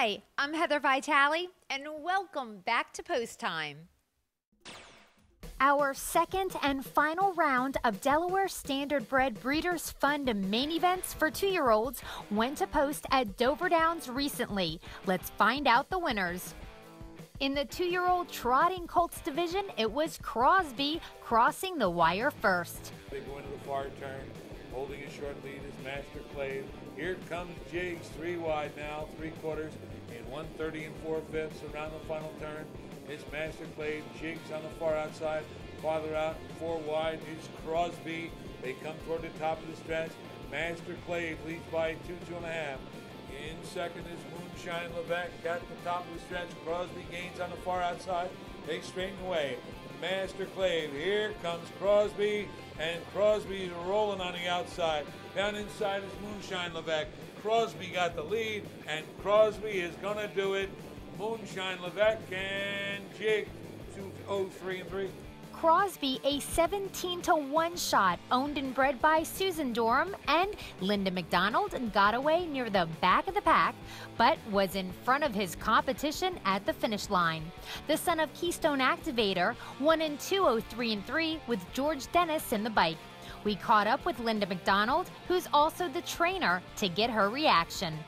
Hi, I'm Heather Vitale, and welcome back to Post Time. Our second and final round of Delaware Standardbred Breeders' Fund main events for 2-year-olds went to post at Dover Downs recently. Let's find out the winners. In the 2-year-old trotting colts division, it was Crosby crossing the wire first. They go into the far turn, holding a short lead is Master Clave. Here comes Jigs, 3 wide now, 3/4 in 130 4/5 around the final turn. It's Master Clave, Jigs on the far outside, farther out, 4 wide is Crosby. They come toward the top of the stretch. Master Clave leads by 2.5. In second is Moonshine Levesque at the top of the stretch. Crosby gains on the far outside. They straighten away. Master Clave, here comes Crosby, and Crosby's rolling on the outside. Down inside is Moonshine Levesque. Crosby got the lead, and Crosby is going to do it. Moonshine Levesque and Jig, 2-0-3 and 3. Crosby, a 17-1 shot, owned and bred by Susan Durham, and Linda McDonald got away near the back of the pack, but was in front of his competition at the finish line. The son of Keystone Activator won in 2-0-3 and 3 with George Dennis in the bike. We caught up with Linda McDonald, who's also the trainer, to get her reaction.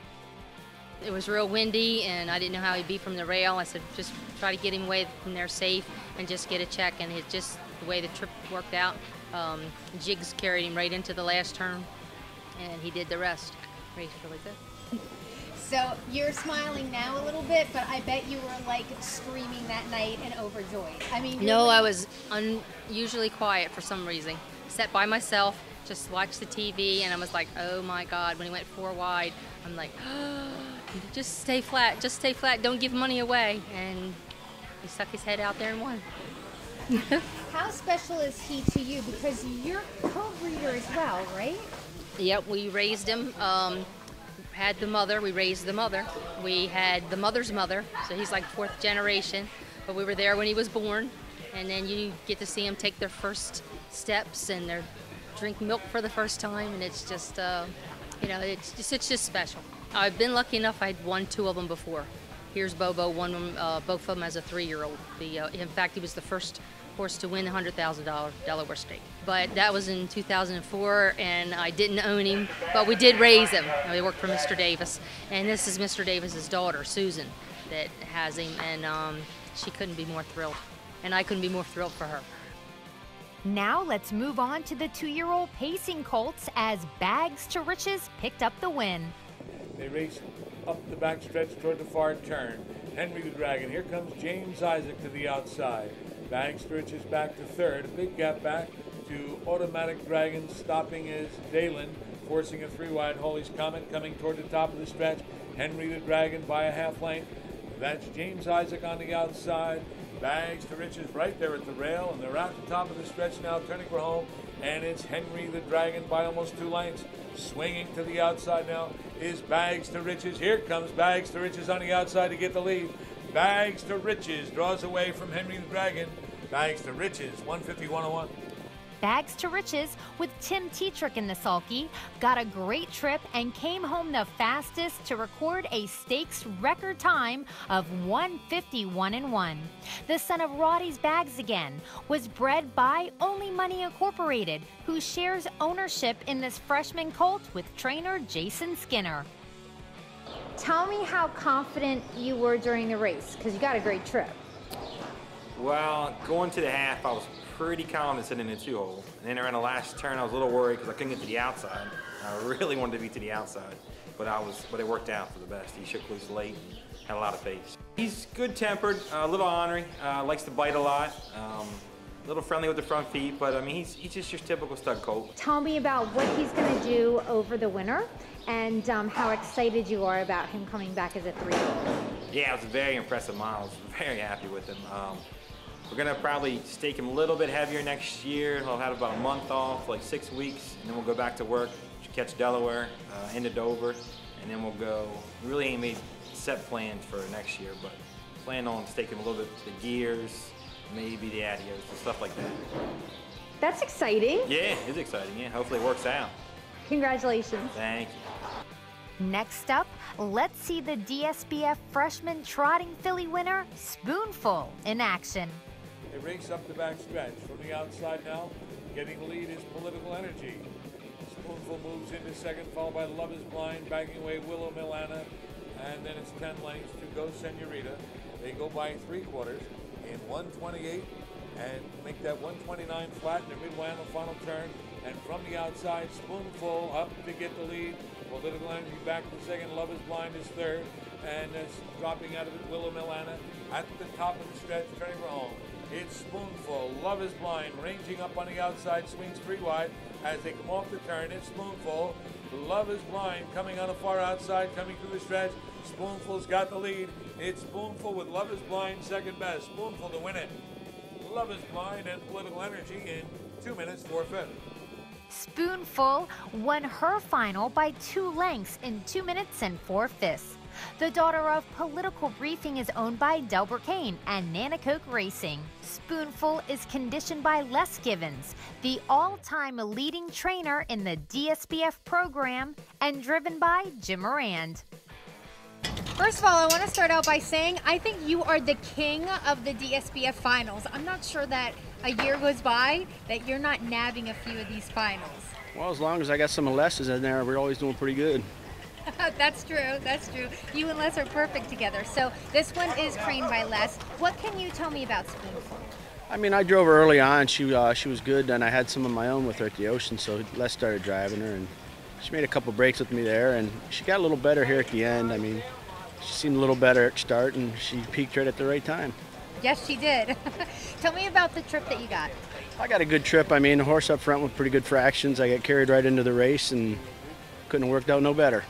It was real windy, and I didn't know how he'd be from the rail. I said, just try to get him away from there safe and just get a check. And it just, the way the trip worked out, Jigs carried him right into the last turn, and he did the rest. Raced really good. So you're smiling now a little bit, but I bet you were like screaming that night and overjoyed. I mean, no, I was unusually quiet for some reason. Sat by myself, just watched the TV, and I was like, oh my God. When he went 4 wide, I'm like, oh, just stay flat, don't give money away. And he stuck his head out there and won. How special is he to you? Because you're co-breeder as well, right? Yep, we raised him. Had the mother, we raised the mother. We had the mother's mother, so he's like 4th generation. But we were there when he was born, and then you get to see him take their first steps and they're drink milk for the first time, and it's just, you know, it's just special. I've been lucky enough. I'd won 2 of them before. Here's Bobo, won them, both of them as a 3-year-old. In fact, he was the first horse to win the $100,000 Delaware stake. But that was in 2004, and I didn't own him, but we did raise him. We worked for Mr. Davis, and this is Mr. Davis's daughter, Susan, that has him, and she couldn't be more thrilled, and I couldn't be more thrilled for her. Now let's move on to the 2-year-old pacing colts as Bags to Riches picked up the win. They race up the back stretch toward the far turn. Henry the Dragon. Here comes James Isaac to the outside. Bags to Riches back to 3rd. A big gap back to Automatic Dragon. Stopping is Dalen, forcing a 3 wide. Holy's Comet coming toward the top of the stretch. Henry the Dragon by a half length. That's James Isaac on the outside. Bags to Riches right there at the rail, and they're at the top of the stretch now, turning for home, and it's Henry the Dragon by almost 2 lengths. Swinging to the outside now is Bags to Riches. Here comes Bags to Riches on the outside to get the lead. Bags to Riches draws away from Henry the Dragon. Bags to Riches, 150-101. Bags to Riches with Tim Tetrick in the sulky got a great trip and came home the fastest to record a stakes record time of 151-1. The son of Roddy's Bags again was bred by Only Money Incorporated, who shares ownership in this freshman colt with trainer Jason Skinner. Tell me how confident you were during the race, because you got a great trip. Well, going to the half, I was pretty confident sitting in the 2-hole. And then around the last turn, I was a little worried because I couldn't get to the outside. I really wanted to be to the outside, but it worked out for the best. He shook loose late and had a lot of pace. He's good-tempered, a little ornery, likes to bite a lot, a little friendly with the front feet, but I mean, he's just your typical stud colt. Tell me about what he's going to do over the winter and how excited you are about him coming back as a 3-year-old. Yeah, it was a very impressive mile. I was very happy with him. We're gonna probably stake him a little bit heavier next year. He'll have about a month off, like 6 weeks, and then we'll go back to work, catch Delaware, into Dover, and then we'll go. We really ain't made set plans for next year, but plan on staking him a little bit the gears, maybe the adios, and stuff like that. That's exciting. Yeah, it's exciting, yeah. Hopefully it works out. Congratulations. Thank you. Next up, let's see the DSBF freshman trotting filly winner, Spoonful, in action. They race up the back stretch. From the outside now, getting the lead is Political Energy. Spoonful moves into second, followed by Love is Blind, backing away Willow Milana, and then it's 10 lengths to Go Senorita. They go by 3/4 in 128 and make that 129 flat in the midway on the final turn. And from the outside, Spoonful up to get the lead. Political Energy back to second. Love is Blind is third. And it's dropping out of it, Willow Milana at the top of the stretch, turning for home. It's Spoonful. Love is Blind ranging up on the outside, swings 3 wide as they come off the turn. It's Spoonful. Love is Blind coming on the far outside, coming through the stretch. Spoonful's got the lead. It's Spoonful with Love is Blind second best. Spoonful to win it. Love is Blind and Political Energy in 2 minutes 4/5. Spoonful won her final by 2 lengths in 2 minutes and 4/5. The daughter of Political Briefing is owned by Delaware and Nanacoke Racing. Spoonful is conditioned by Les Givens, the all-time leading trainer in the DSBF program, and driven by Jim Morand. First of all, I want to start out by saying I think you are the king of the DSBF finals. I'm not sure that a year goes by that you're not nabbing a few of these finals. Well, as long as I got some lessons in there, we're always doing pretty good. That's true. That's true. You and Les are perfect together. So this one is trained by Les. What can you tell me about Spoonful? I mean, I drove her early on. She was good, and I had some of my own with her at the Ocean, so Les started driving her, and she made a couple breaks with me there, and she got a little better here at the end. I mean, she seemed a little better at start, and she peaked right at the right time. Yes, she did. Tell me about the trip that you got. I got a good trip. I mean, the horse up front with pretty good fractions. I got carried right into the race, and couldn't have worked out no better.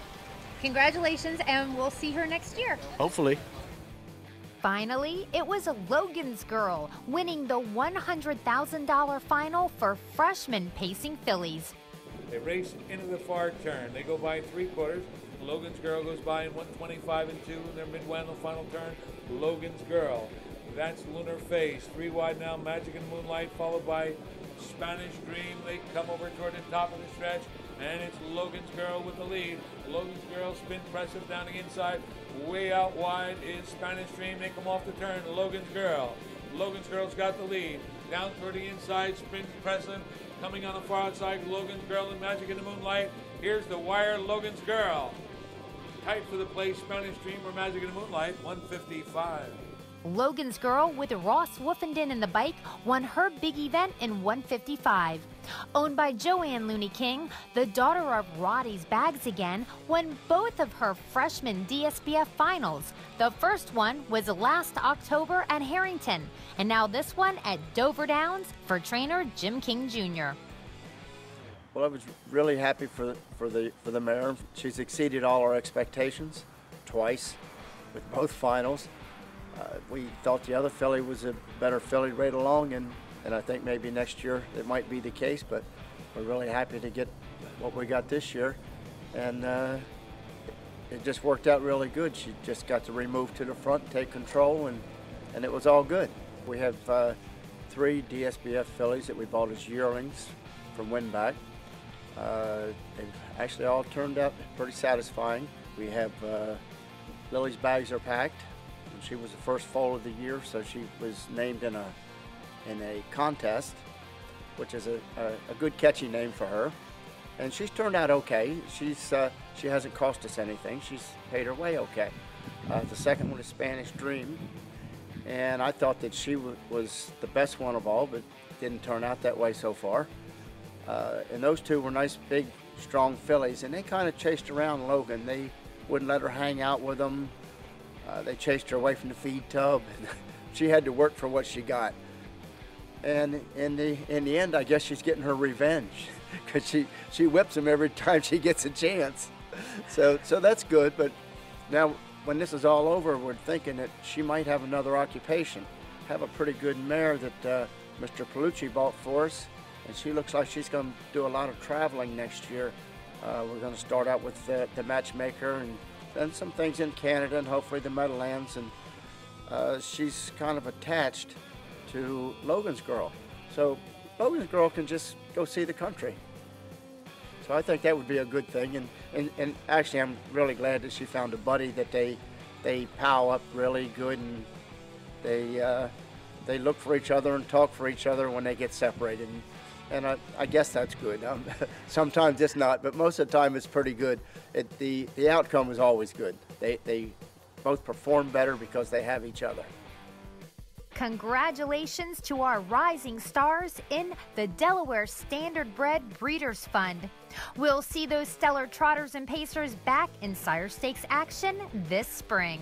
Congratulations, and we'll see her next year. Hopefully. Finally, it was Logan's Girl winning the $100,000 final for freshman pacing fillies. They race into the far turn. They go by 3/4. Logan's Girl goes by in 125 and 2 in their midway on the final turn. Logan's Girl. That's Lunar Face. 3 wide now, Magic and Moonlight, followed by Spanish Dream. They come over toward the top of the stretch, and it's Logan's Girl with the lead. Logan's Girl spin pressive down the inside. Way out wide is Spanish Dream. They come off the turn. Logan's Girl. Logan's Girl's got the lead. Down toward the inside, spin pressive. Coming on the far outside, Logan's Girl and Magic in the Moonlight. Here's the wire, Logan's Girl. Tight for the place, Spanish Dream or Magic in the Moonlight, 155. Logan's Girl, with Ross Woofenden in the bike, won her big event in 155. Owned by Joanne Looney King, the daughter of Roddy's Bags Again, won both of her freshman DSBF finals. The first one was last October at Harrington, and now this one at Dover Downs for trainer Jim King Jr. Well, I was really happy for the mare. She's exceeded all our expectations twice with both finals. We thought the other filly was a better filly right along, and I think maybe next year it might be the case, but we're really happy to get what we got this year, and it just worked out really good. She just got to remove to the front, take control, and it was all good. We have 3 DSBF fillies that we bought as yearlings from Winback. They've actually all turned out pretty satisfying. We have Lily's Bags Are Packed. She was the first foal of the year, so she was named in a contest, which is a good catchy name for her. And she's turned out okay. She hasn't cost us anything. She's paid her way okay. The second one is Spanish Dream, and I thought that she was the best one of all, but didn't turn out that way so far. And those 2 were nice, big, strong fillies, and they kind of chased around Logan. They wouldn't let her hang out with them. They chased her away from the feed tub. She had to work for what she got. And in the end, I guess she's getting her revenge because she whips them every time she gets a chance. So that's good. But now, when this is all over, we're thinking that she might have another occupation. Have a pretty good mare that Mr. Palucci bought for us, and she looks like she's going to do a lot of traveling next year. We're going to start out with the matchmaker and then some things in Canada and hopefully the Meadowlands, and she's kind of attached to Logan's Girl. So Logan's Girl can just go see the country. So I think that would be a good thing. And actually, I'm really glad that she found a buddy that they pal up really good, and they look for each other and talk for each other when they get separated. And I guess that's good. Sometimes it's not, but most of the time it's pretty good. The outcome is always good. They both perform better because they have each other. Congratulations to our rising stars in the Delaware Standardbred Breeders' Fund. We'll see those stellar trotters and pacers back in sire stakes action this spring.